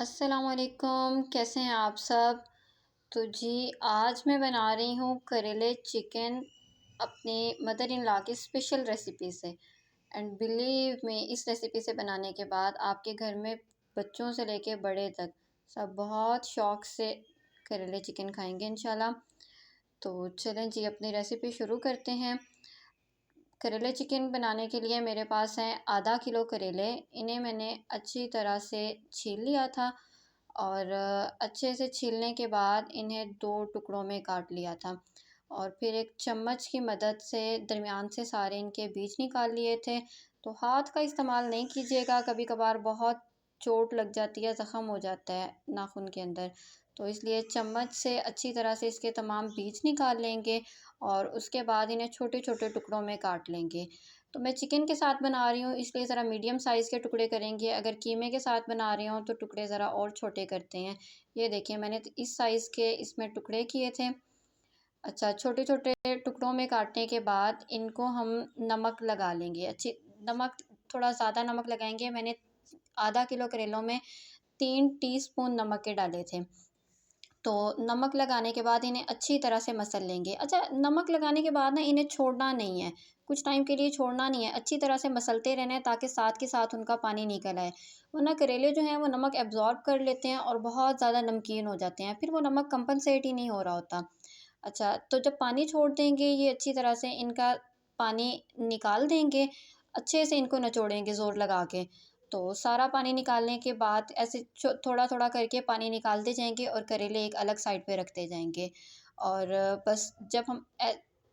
अस्सलामुअलैकुम, कैसे हैं आप सब। तो जी आज मैं बना रही हूँ करेले चिकन अपनी मदर इन लॉ की स्पेशल रेसिपी से। एंड बिलीव में इस रेसिपी से बनाने के बाद आपके घर में बच्चों से लेके बड़े तक सब बहुत शौक़ से करेले चिकन खाएंगे इंशाल्लाह। तो चलें जी अपनी रेसिपी शुरू करते हैं। करेले चिकन बनाने के लिए मेरे पास हैं आधा किलो करेले। इन्हें मैंने अच्छी तरह से छील लिया था और अच्छे से छीलने के बाद इन्हें 2 टुकड़ों में काट लिया था और फिर एक चम्मच की मदद से दरमियान से सारे इनके बीज निकाल लिए थे। तो हाथ का इस्तेमाल नहीं कीजिएगा, कभी कभार बहुत चोट लग जाती है, ज़ख़म हो जाता है नाखून के अंदर। तो इसलिए चम्मच से अच्छी तरह से इसके तमाम बीज निकाल लेंगे और उसके बाद इन्हें छोटे छोटे टुकड़ों में काट लेंगे। तो मैं चिकन के साथ बना रही हूँ इसलिए ज़रा मीडियम साइज़ के टुकड़े करेंगे। अगर कीमे के साथ बना रही हूँ तो टुकड़े ज़रा और छोटे करते हैं। ये देखिए मैंने तो इस साइज़ के इसमें टुकड़े किए थे। अच्छा, छोटे छोटे टुकड़ों में काटने के बाद इनको हम नमक लगा लेंगे। अच्छी नमक, थोड़ा ज़्यादा नमक लगाएंगे। मैंने आधा किलो करेलों में 3 टीस्पून नमक के डाले थे। तो नमक लगाने के बाद इन्हें अच्छी तरह से मसल लेंगे। अच्छा, नमक लगाने के बाद ना इन्हें छोड़ना नहीं है, कुछ टाइम के लिए छोड़ना नहीं है, अच्छी तरह से मसलते रहना है ताकि साथ के साथ उनका पानी निकल आए। वरना करेले जो हैं वो नमक एब्ज़ॉर्ब कर लेते हैं और बहुत ज़्यादा नमकीन हो जाते हैं, फिर वो नमक कंपनसेट ही नहीं हो रहा होता। अच्छा, तो जब पानी छोड़ देंगे ये अच्छी तरह से इनका पानी निकाल देंगे, अच्छे से इनको निचोड़ेंगे ज़ोर लगा के। तो सारा पानी निकालने के बाद ऐसे थोड़ा-थोड़ा करके पानी निकालते जाएँगे और करेले एक अलग साइड पे रखते जाएँगे। और बस जब हम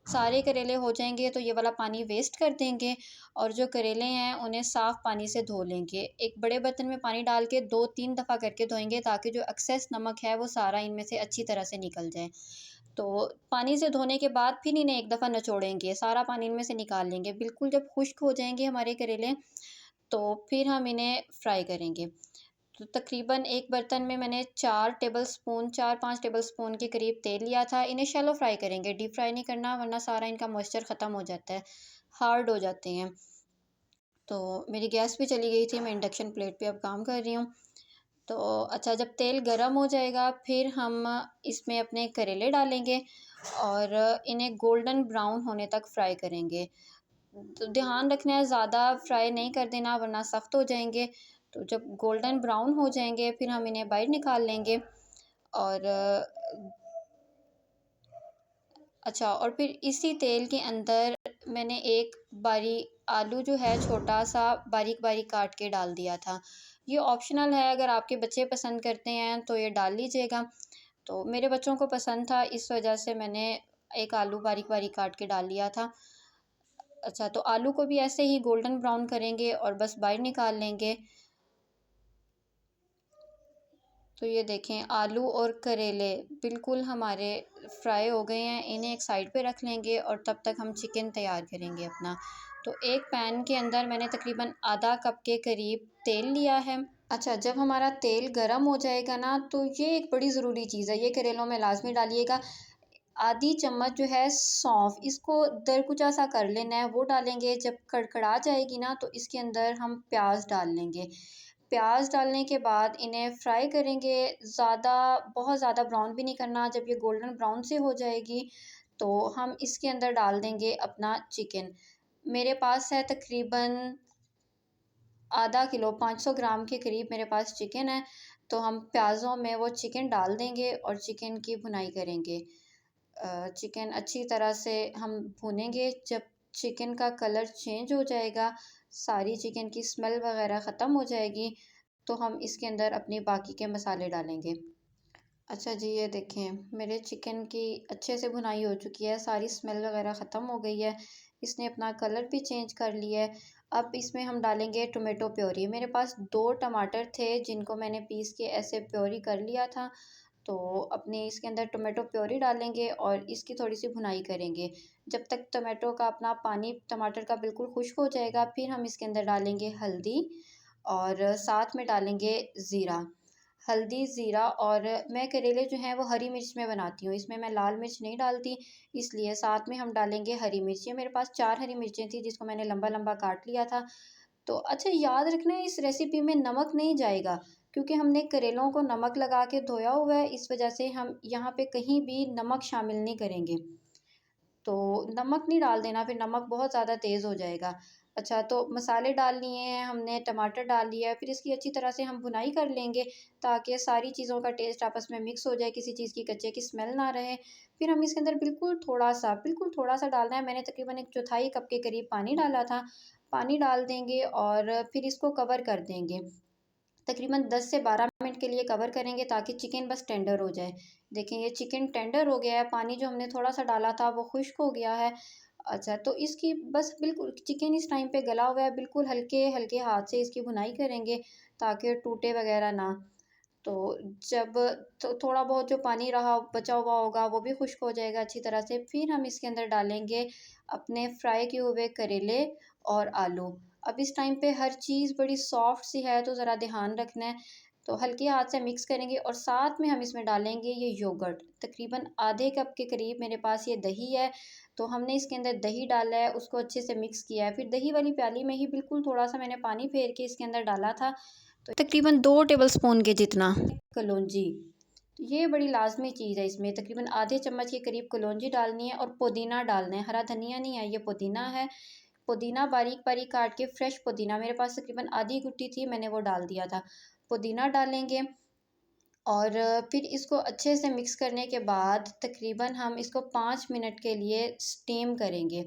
सारे करेले हो जाएँगे तो ये वाला पानी वेस्ट कर देंगे और जो करेले हैं उन्हें साफ़ पानी से धो लेंगे। एक बड़े बर्तन में पानी डाल के 2-3 दफ़ा करके धोएँगे ताकि जो एक्सेस नमक है वो सारा इनमें से अच्छी तरह से निकल जाए। तो पानी से धोने के बाद फिर इन्हें एक दफ़ा निचोड़ेंगे, सारा पानी इनमें से निकाल लेंगे। बिल्कुल जब खुश्क हो जाएँगे हमारे करेले तो फिर हम इन्हें फ्राई करेंगे। तो तकरीबन एक बर्तन में मैंने 4-5 टेबलस्पून के करीब तेल लिया था। इन्हें शैलो फ्राई करेंगे, डीप फ्राई नहीं करना वरना सारा इनका मॉइस्चर ख़त्म हो जाता है, हार्ड हो जाते हैं। तो मेरी गैस भी चली गई थी, मैं इंडक्शन प्लेट पे अब काम कर रही हूँ। तो अच्छा, जब तेल गरम हो जाएगा फिर हम इसमें अपने करेले डालेंगे और इन्हें गोल्डन ब्राउन होने तक फ्राई करेंगे। तो ध्यान रखना है ज़्यादा फ्राई नहीं कर देना वरना सख्त हो जाएँगे। तो जब गोल्डन ब्राउन हो जाएँगे फिर हम इन्हें बाहर निकाल लेंगे और अच्छा, और फिर इसी तेल के अंदर मैंने एक आलू जो है छोटा-सा बारीक-बारीक काट के डाल दिया था। ये ऑप्शनल है, अगर आपके बच्चे पसंद करते हैं तो ये डाल लीजिएगा। तो मेरे बच्चों को पसंद था इस वजह से मैंने एक आलू बारीक-बारीक काट के डाल लिया था। अच्छा, तो आलू को भी ऐसे ही गोल्डन ब्राउन करेंगे और बस बाहर निकाल लेंगे। तो ये देखें आलू और करेले बिल्कुल हमारे फ्राई हो गए हैं। इन्हें एक साइड पे रख लेंगे और तब तक हम चिकन तैयार करेंगे अपना। तो एक पैन के अंदर मैंने तकरीबन आधा कप के करीब तेल लिया है। अच्छा, जब हमारा तेल गरम हो जाएगा ना तो ये एक बड़ी ज़रूरी चीज़ है, ये करेलों में लाज़मी डालिएगा। आधी चम्मच जो है सौंफ, इसको दरकुचा सा कर लेना है, वो डालेंगे। जब कड़कड़ा जाएगी ना तो इसके अंदर हम प्याज डाल लेंगे। प्याज डालने के बाद इन्हें फ्राई करेंगे, बहुत ज़्यादा ब्राउन भी नहीं करना। जब ये गोल्डन ब्राउन से हो जाएगी तो हम इसके अंदर डाल देंगे अपना चिकन। मेरे पास है तकरीबन आधा किलो, 500 ग्राम के करीब मेरे पास चिकन है। तो हम प्याज़ों में वो चिकन डाल देंगे और चिकन की भुनाई करेंगे। चिकन अच्छी तरह से हम भूनेंगे। जब चिकन का कलर चेंज हो जाएगा, सारी चिकन की स्मेल वग़ैरह ख़त्म हो जाएगी, तो हम इसके अंदर अपने बाकी के मसाले डालेंगे। अच्छा जी, ये देखें मेरे चिकन की अच्छे से भुनाई हो चुकी है, सारी स्मेल वग़ैरह ख़त्म हो गई है, इसने अपना कलर भी चेंज कर लिया है। अब इसमें हम डालेंगे टोमेटो प्योरी। मेरे पास 2 टमाटर थे जिनको मैंने पीस के ऐसे प्योरी कर लिया था। तो अपने इसके अंदर टोमेटो प्योरी डालेंगे और इसकी थोड़ी-सी भुनाई करेंगे। जब तक टोमेटो का अपना पानी टमाटर का बिल्कुल खुश्क हो जाएगा, फिर हम इसके अंदर डालेंगे हल्दी और साथ में डालेंगे ज़ीरा। हल्दी, ज़ीरा, और मैं करेले जो हैं वो हरी मिर्च में बनाती हूँ, इसमें मैं लाल मिर्च नहीं डालती, इसलिए साथ में हम डालेंगे हरी मिर्च। ये मेरे पास 4 हरी मिर्चें थी जिसको मैंने लंबा-लंबा काट लिया था। तो अच्छा, याद रखना इस रेसिपी में नमक नहीं जाएगा, क्योंकि हमने करेलों को नमक लगा के धोया हुआ है, इस वजह से हम यहाँ पे कहीं भी नमक शामिल नहीं करेंगे। तो नमक नहीं डाल देना, फिर नमक बहुत ज़्यादा तेज़ हो जाएगा। अच्छा, तो मसाले डाल लिए हैं हमने, टमाटर डाल लिया है, फिर इसकी अच्छी तरह से हम भुनाई कर लेंगे ताकि सारी चीज़ों का टेस्ट आपस में मिक्स हो जाए, किसी चीज़ की कच्चे की स्मेल ना रहे। फिर हम इसके अंदर बिल्कुल थोड़ा-सा डालना है, मैंने तकरीबन 1 चौथाई कप के करीब पानी डाला था। पानी डाल देंगे और फिर इसको कवर कर देंगे। तकरीबन 10 से 12 मिनट के लिए कवर करेंगे ताकि चिकन बस टेंडर हो जाए। देखें ये चिकन टेंडर हो गया है, पानी जो हमने थोड़ा-सा डाला था वो खुश्क हो गया है। अच्छा, तो इसकी बस बिल्कुल चिकन इस टाइम पे गला हुआ है, बिल्कुल हल्के-हल्के हाथ से इसकी भुनाई करेंगे ताकि टूटे वगैरह ना। तो जब थोड़ा बहुत जो पानी रहा बचा हुआ होगा वो भी खुश्क हो जाएगा अच्छी तरह से। फिर हम इसके अंदर डालेंगे अपने फ्राई किए हुए करेले और आलू। अब इस टाइम पे हर चीज़ बड़ी सॉफ्ट सी है तो ज़रा ध्यान रखना है। तो हल्के हाथ से मिक्स करेंगे और साथ में हम इसमें डालेंगे ये योगर्ट। तकरीबन आधे कप के करीब मेरे पास ये दही है, तो हमने इसके अंदर दही डाला है, उसको अच्छे से मिक्स किया है। फिर दही वाली प्याली में ही बिल्कुल थोड़ा-सा मैंने पानी फेर के इसके अंदर डाला था। तो तकरीबन 2 टेबलस्पून के जितना कलौंजी, तो ये बड़ी लाज़मी चीज़ है इसमें, तकरीबन आधे चम्मच के करीब कलौंजी डालनी है और पुदीना डालना है, हरा धनिया नहीं है, ये पुदीना है। पुदीना बारीक-बारीक काट के फ्रेश पुदीना मेरे पास तकरीबन आधी गुट्टी थी, मैंने वो डाल दिया था। पुदीना डालेंगे और फिर इसको अच्छे से मिक्स करने के बाद तकरीबन हम इसको 5 मिनट के लिए स्टीम करेंगे।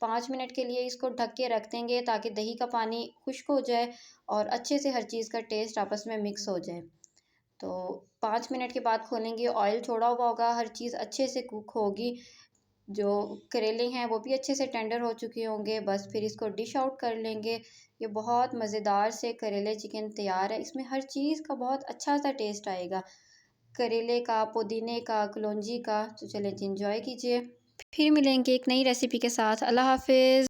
5 मिनट के लिए इसको ढक के रख देंगे ताकि दही का पानी खुश्क हो जाए और अच्छे से हर चीज़ का टेस्ट आपस में मिक्स हो जाए। तो 5 मिनट के बाद खोलेंगे, ऑयल छोड़ा हुआ होगा, हर चीज़ अच्छे से कुक होगी। जो करेले हैं वो भी अच्छे से टेंडर हो चुके होंगे, बस फिर इसको डिश आउट कर लेंगे। ये बहुत मज़ेदार से करेले चिकन तैयार है, इसमें हर चीज़ का बहुत अच्छा-सा टेस्ट आएगा। करेले का, पुदीने का, कलौंजी का। तो चलें जी एन्जॉय कीजिए। फिर मिलेंगे एक नई रेसिपी के साथ। अल्लाह हाफ़िज़।